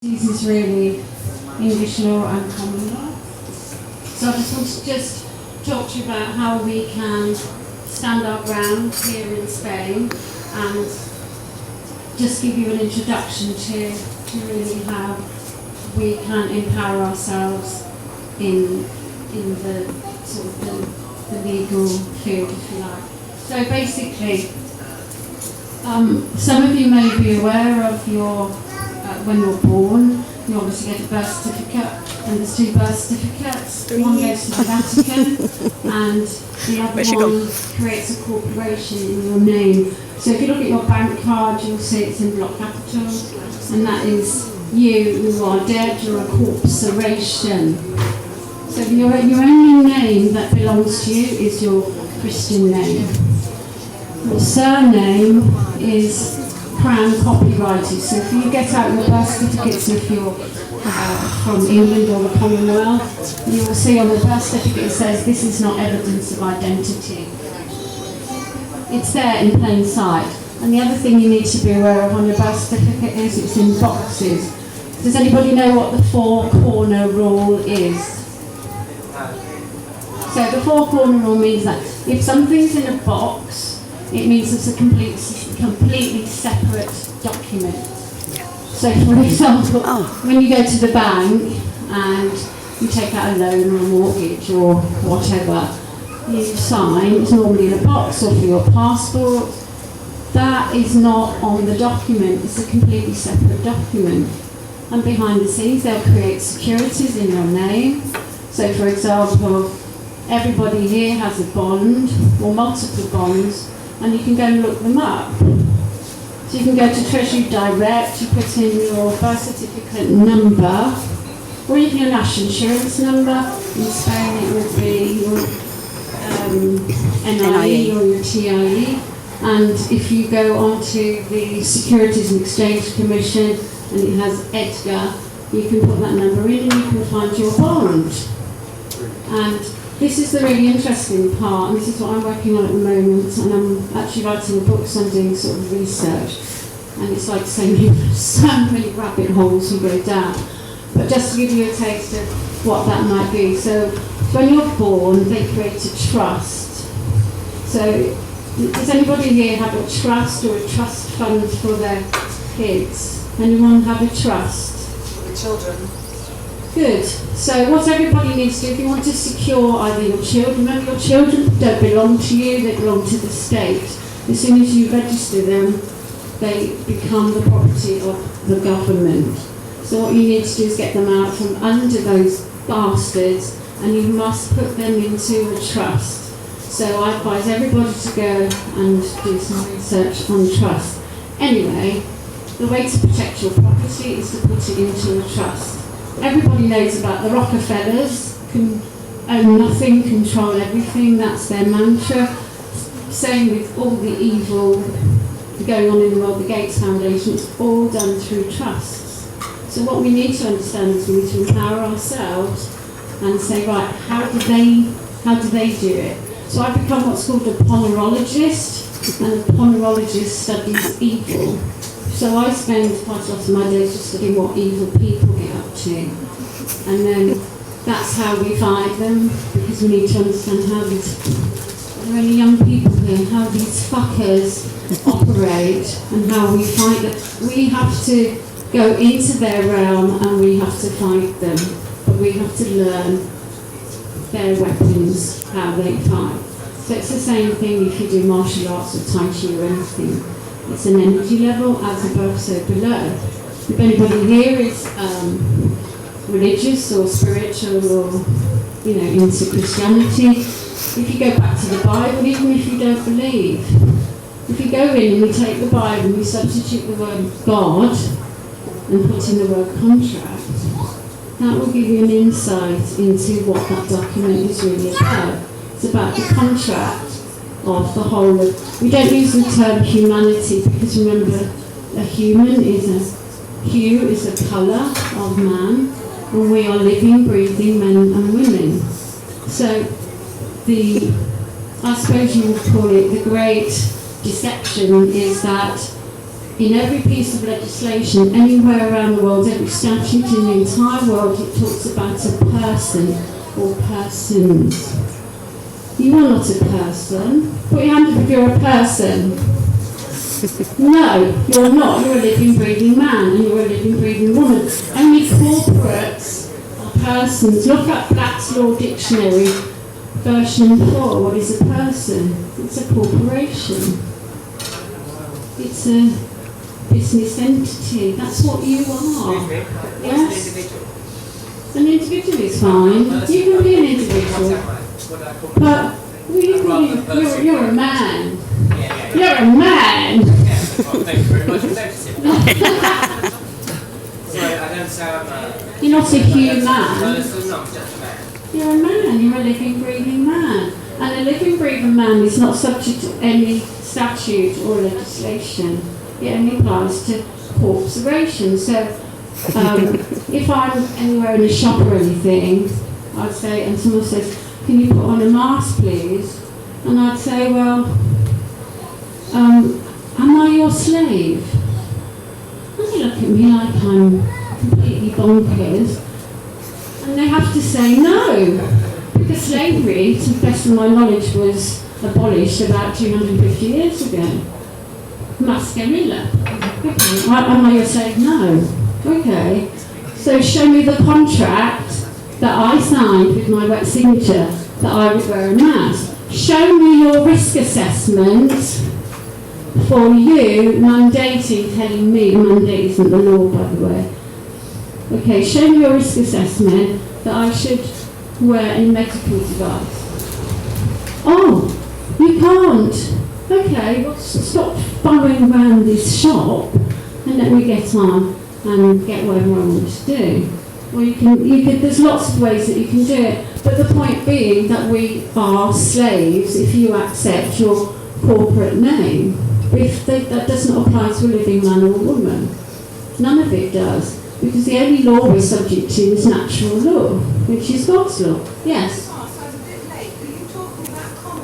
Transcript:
This is really English law and common law. So I just want to talk to you about how we can stand our ground here in Spain and just give you an introduction to really how we can empower ourselves in the sort of the legal field, if you like. So basically, some of you may be aware of when you're born, you obviously get a birth certificate, and there's two birth certificates. One goes to the Vatican, and the other one creates a corporation in your name. So if you look at your bank card, you'll see it's in block capitals, and that is you are dead, you're a corporation. So your only name that belongs to you is your Christian name. Your surname is Crown copyrighted, so if you get out your birth certificates, if you're from England or the Commonwealth, you will see on the birth certificate it says this is not evidence of identity. It's there in plain sight. And the other thing you need to be aware of on your birth certificate is it's in boxes. Does anybody know what the four-corner rule is? So the four-corner rule means that if something's in a box, it means it's a completely separate document. So for example, when you go to the bank and you take out a loan or a mortgage or whatever, you sign, it's normally in a box or for your passport. That is not on the document, it's a completely separate document. And behind the scenes they'll create securities in your name. So for example, everybody here has a bond or multiple bonds, and you can go and look them up. So you can go to Treasury Direct, you put in your birth certificate number, or even your national insurance number. In Spain it would be your NIE or your TIE. And if you go onto the Securities and Exchange Commission and it has Edgar, you can put that number in and you can find your bond. And this is the really interesting part, and this is what I'm working on at the moment, and I'm actually writing a book, so I'm doing sort of research, and it's like so many rabbit holes you go down. But just to give you a taste of what that might be. So when you're born, they create a trust. So does anybody here have a trust or a trust fund for their kids? Anyone have a trust? For the children. Good. So what everybody needs to do, if you want to secure either your children, remember your children don't belong to you, they belong to the state. As soon as you register them, they become the property of the government. So what you need to do is get them out from under those bastards, and you must put them into a trust. So I advise everybody to go and do some research on trust. Anyway, the way to protect your property is to put it into a trust. Everybody knows about the Rockefellers, can own nothing, control everything, that's their mantra. Same with all the evil going on in the world, the Gates Foundation, it's all done through trusts. So what we need to understand is we need to empower ourselves and say, right, how do they do it? So I've become what's called a ponerologist, and a ponerologist studies evil. So I spend quite a lot of my days just studying what evil people get up to. And then that's how we fight them, because we need to understand how these, are there any young people here, how these fuckers operate and how we fight them. We have to go into their realm and we have to fight them. But we have to learn their weapons, how they fight. So it's the same thing if you do martial arts or Tai Chi or anything. It's an energy level, as above, so below. If anybody here is religious or spiritual or, into Christianity, if you go back to the Bible, even if you don't believe, if you go in and you take the Bible and you substitute the word God and put in the word contract, that will give you an insight into what that document is really about. It's about the contract of the whole of, we don't use the term humanity because remember a human is a colour of man, and we are living, breathing men and women. So I suppose you would call it the great deception is that in every piece of legislation, anywhere around the world, every statute in the entire world, it talks about a person or persons. You are not a person. Put your hand up if you're a person. No, you're not. You're a living, breathing man, and you're a living, breathing woman. Only corporates are persons. Look at Black's Law Dictionary, version 4. What is a person? It's a corporation. It's a business entity. That's what you are. Yes? An individual is fine. You can be an individual. But you're a man. You're a man. Thank you very much for noticing. You're not a human. No, this is not just a man. You're a man. You're a living, breathing man. And a living, breathing man is not subject to any statute or legislation. It only applies to corporations. So if I'm anywhere in a shop or anything, I'd say, and someone says, "Can you put on a mask, please?" And I'd say, "Well, am I your slave?" And they look at me like I'm completely bonkers. And they have to say no, because slavery, to the best of my knowledge, was abolished about 250 years ago. Mascarilla. Okay. Am I your slave? No. Okay. So show me the contract that I signed with my wet signature that I would wear a mask. Show me your risk assessment for you mandating, telling me, mandate isn't the law, by the way. Okay, show me your risk assessment that I should wear a medical device. Oh, you can't. Okay, well, stop following around this shop and let me get on and get whatever I want to do. Or you can, there's lots of ways that you can do it. But the point being that we are slaves if you accept your corporate name. If that doesn't apply to a living man or woman. None of it does. Because the only law we're subject to is natural law, which is God's law. Yes?